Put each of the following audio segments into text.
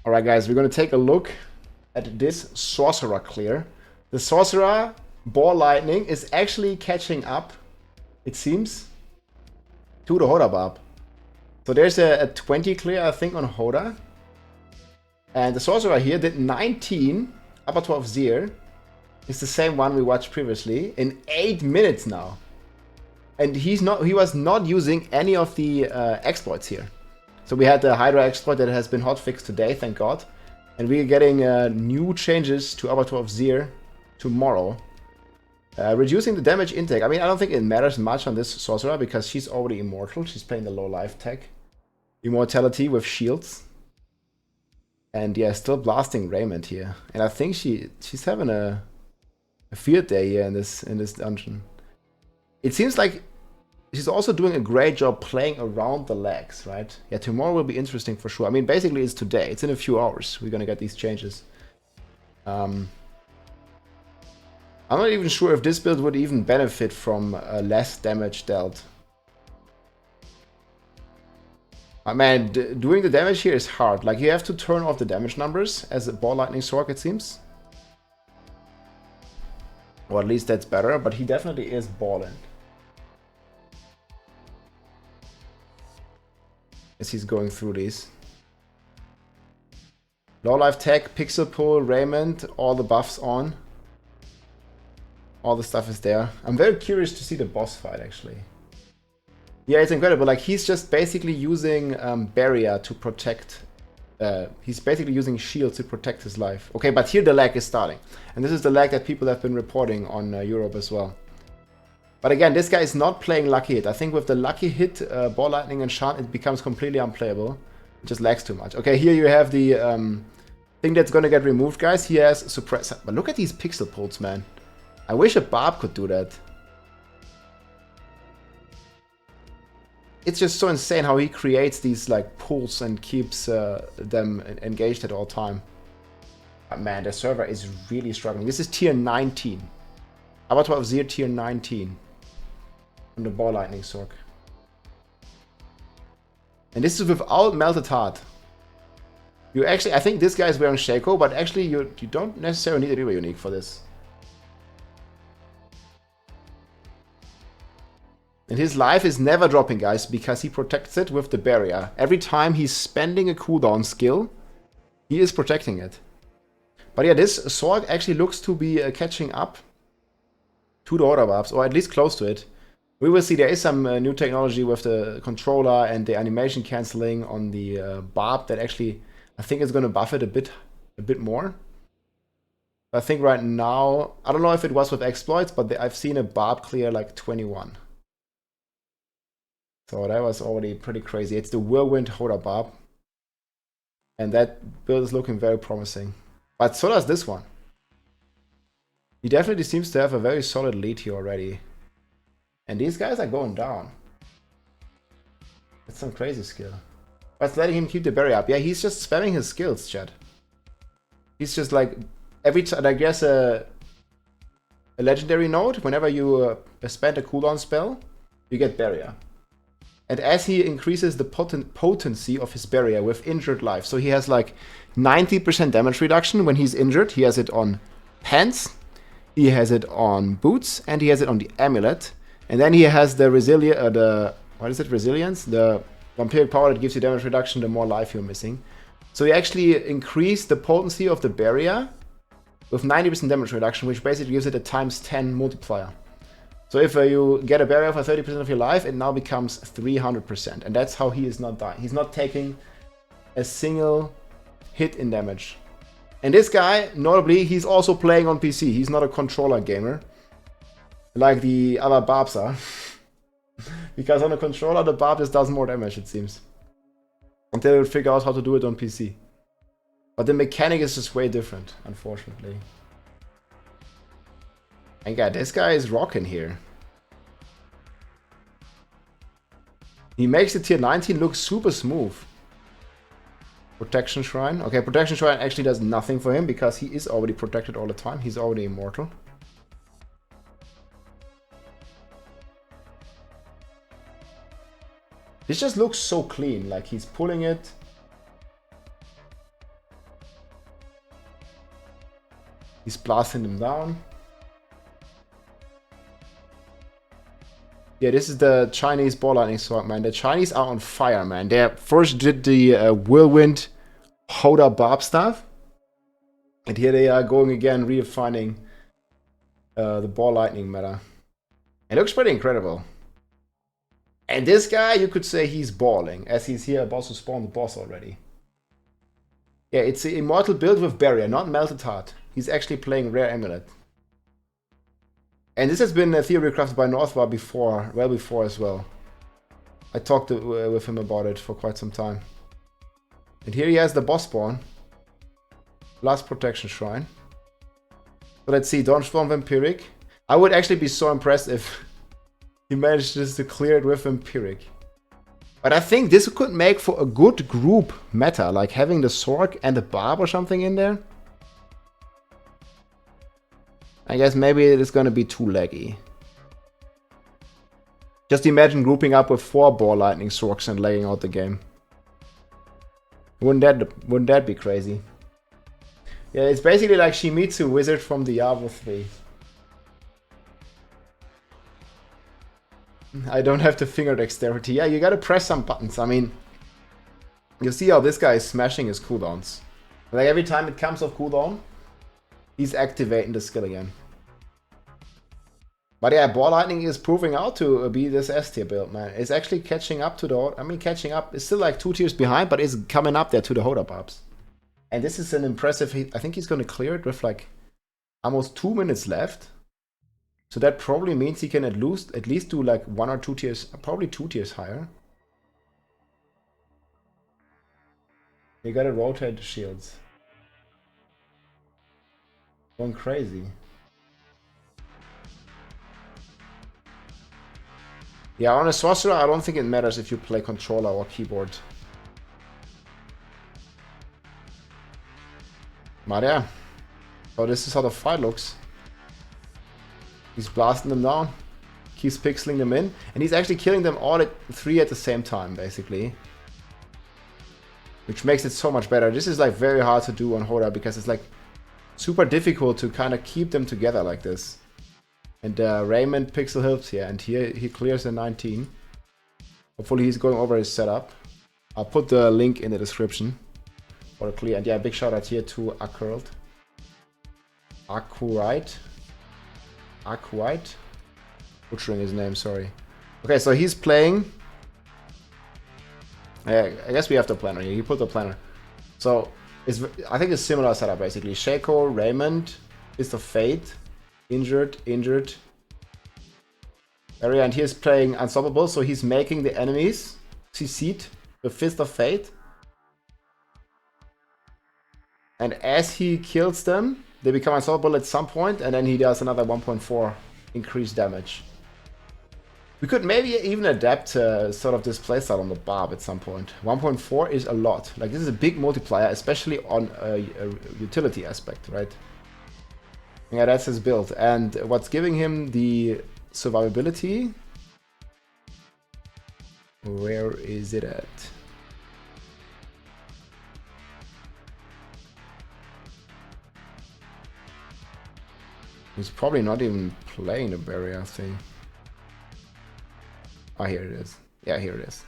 Alright guys, we're gonna take a look at this Sorcerer clear. The Sorcerer Ball Lightning is actually catching up, it seems, to the HotA Barb. So there's a 20 clear, I think, on HotA. And the Sorcerer here did 19, upper 12 0. It's the same one we watched previously in 8 minutes now. And he was not using any of the exploits here. So we had the Hydra exploit that has been hotfixed today, thank God. And we're getting new changes to upper 12 0 tomorrow. Reducing the damage intake. I mean, I don't think it matters much on this Sorcerer because she's already immortal. She's playing the low life tech. Immortality with shields. And yeah, still blasting Raymond here. And I think she's having a field day here in this dungeon. It seems like she's also doing a great job playing around the legs, right? Yeah, tomorrow will be interesting for sure. I mean, basically it's today. It's in a few hours. We're gonna get these changes. I'm not even sure if this build would even benefit from less damage dealt. I mean, doing the damage here is hard. Like, you have to turn off the damage numbers as a Ball Lightning Sorc, it seems. Or at least that's better, but he definitely is balling. As he's going through these. Low life tech, pixel pull, Raymond, all the buffs on. All the stuff is there. I'm very curious to see the boss fight, actually. Yeah, it's incredible. Like, he's just basically using barrier to protect. He's basically using shield to protect his life. Okay, but here the lag is starting. And this is the lag that people have been reporting on Europe as well. But again, this guy is not playing Lucky Hit. I think with the Lucky Hit, Ball Lightning, and Shant, it becomes completely unplayable. It just lags too much. Okay, here you have the thing that's gonna get removed, guys. He has Suppress. But look at these pixel pulls, man. I wish a Barb could do that. It's just so insane how he creates these like pulls and keeps them engaged at all time. But man, the server is really struggling. This is tier 19. Upper 12 0 tier 19. On the Ball Lightning Sorc. And this is without Melted Heart. You actually, I think this guy is wearing Shaco, but actually you don't necessarily need a Reaver Unique for this. And his life is never dropping, guys, because he protects it with the barrier. Every time he's spending a cooldown skill, he is protecting it. But yeah, this Sorc actually looks to be catching up to the HotA Barbs, or at least close to it. We will see there is some new technology with the controller and the animation cancelling on the Barb that actually, I think, is going to buff it a bit more. I think right now, I don't know if it was with exploits, but I've seen a Barb clear like 21. So that was already pretty crazy. It's the Whirlwind HotA Barb. And that build is looking very promising. But so does this one. He definitely seems to have a very solid lead here already. And these guys are going down. That's some crazy skill. But it's letting him keep the barrier up. Yeah, he's just spamming his skills, chat. He's just like, every time, I guess a legendary node, whenever you spend a cooldown spell, you get barrier. And as he increases the potency of his barrier with injured life, so he has like 90% damage reduction when he's injured. He has it on pants, he has it on boots, and he has it on the amulet. And then he has the resilience? The vampiric power that gives you damage reduction the more life you're missing. So he actually increased the potency of the barrier with 90% damage reduction, which basically gives it a ×10 multiplier. So if you get a barrier for 30% of your life, it now becomes 300%. And that's how he is not dying. He's not taking a single hit in damage. And this guy, notably, he's also playing on PC. He's not a controller gamer, like the other Barbs are. Because on a controller, the Barb just does more damage, it seems. Until they figure out how to do it on PC. But the mechanic is just way different, unfortunately. And yeah, this guy is rocking here. He makes the tier 19 look super smooth. Protection Shrine. Okay, Protection Shrine actually does nothing for him because he is already protected all the time. He's already immortal. This just looks so clean, like he's pulling it. He's blasting them down. Yeah, this is the Chinese Ball Lightning Sorc, man. The Chinese are on fire, man. They first did the Whirlwind HotA Barb stuff. And here they are going again, redefining the Ball Lightning meta. It looks pretty incredible. And this guy, you could say he's balling, as he's here about to spawn the boss already. Yeah, it's the Immortal build with Barrier, not Melted Heart. He's actually playing Rare Amulet. And this has been theory crafted by Northbar before, well before as well. I talked with him about it for quite some time. And here he has the boss spawn. Last Protection Shrine. So let's see, Dawn Storm Vampiric. I would actually be so impressed if he manages to clear it with Vampiric. But I think this could make for a good group meta, like having the Sorc and the Barb or something in there. I guess maybe it is going to be too laggy. Just imagine grouping up with 4 Ball Lightning Sorcs and laying out the game. Wouldn't that be crazy? Yeah, it's basically like Shimizu Wizard from Diablo 3. I don't have the finger dexterity. Yeah, you gotta press some buttons. I mean, you see how this guy is smashing his cooldowns. Like every time it comes off cooldown, he's activating the skill again. But yeah, Ball Lightning is proving out to be this S tier build, man. It's actually catching up to the... I mean, catching up. It's still like 2 tiers behind, but it's coming up there to the HotA Buffs. And this is an impressive... I think he's going to clear it with like almost 2 minutes left. So that probably means he can at least do like 1 or 2 tiers, probably 2 tiers higher. You gotta rotate the shields. Going crazy. Yeah, on a sorcerer, I don't think it matters if you play controller or keyboard. But yeah. So this is how the fight looks. He's blasting them down. Keeps pixeling them in. And he's actually killing them all 3 at the same time, basically. Which makes it so much better. This is like very hard to do on HotA because it's like super difficult to kind of keep them together like this. And Raymond pixel helps here, and here he clears the 19. Hopefully he's going over his setup. I'll put the link in the description for the clear. And yeah, big shout out here to Accurate. Butchering his name, sorry. Okay, so he's playing. I guess we have the planner here. He put the planner. So I think it's similar setup basically. Shaco, Raymond, Fist of Fate, injured. Area, and he's playing Unstoppable, so he's making the enemies succeed with Fist of Fate. And as he kills them, they become unstoppable at some point, and then he does another 1.4 increased damage. We could maybe even adapt sort of this playstyle on the Barb at some point. 1.4 is a lot. Like, this is a big multiplier, especially on a utility aspect, right? Yeah, that's his build. And what's giving him the survivability? Where is it at? He's probably not even playing the barrier thing. Ah, here it is. Yeah, here it is.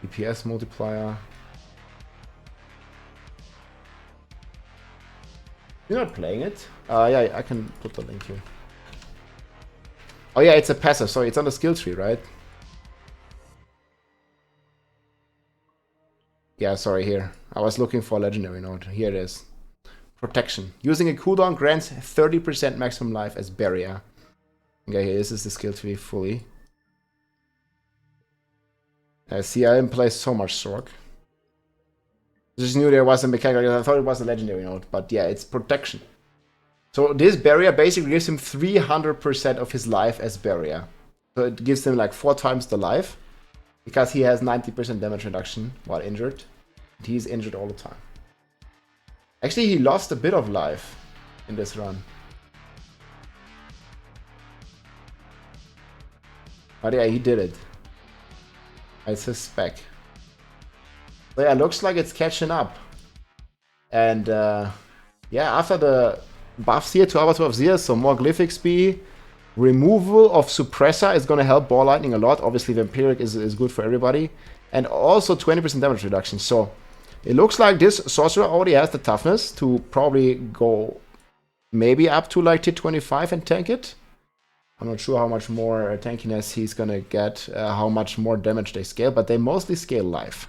DPS multiplier. You're not playing it? Yeah, I can put the link here. Oh yeah, it's a passive, sorry, it's on the skill tree, right? Yeah, sorry, here. I was looking for a legendary node. Here it is. Protection. Using a cooldown grants 30% maximum life as barrier. Okay, this is the skill tree fully. See, I didn't play so much Sorc. Just knew there was a mechanic. I thought it was a legendary node, but yeah, it's protection. So this barrier basically gives him 300% of his life as barrier. So it gives him like 4 times the life, because he has 90% damage reduction while injured. And he's injured all the time. Actually, he lost a bit of life in this run. But yeah, he did it. It's his spec. So yeah, looks like it's catching up. And Yeah, after the buffs here, 12 out of 0, so more Glyph XP. Removal of Suppressor is going to help Ball Lightning a lot. Obviously, Vampiric is good for everybody. And also 20% damage reduction. So it looks like this Sorcerer already has the toughness to probably go maybe up to like T25 and tank it. I'm not sure how much more tankiness he's going to get, how much more damage they scale, but they mostly scale life.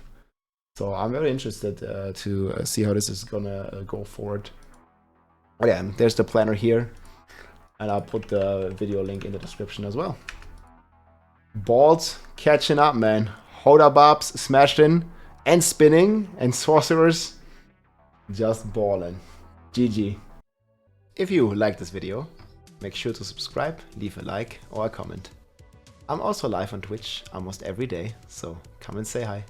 So I'm very interested to see how this is going to go forward. Oh yeah, there's the planner here. And I'll put the video link in the description as well. Balls catching up, man. HotA Buffs smashed in and spinning, and sorcerers just balling. GG. If you like this video, make sure to subscribe, leave a like or a comment. I'm also live on Twitch almost every day, so come and say hi.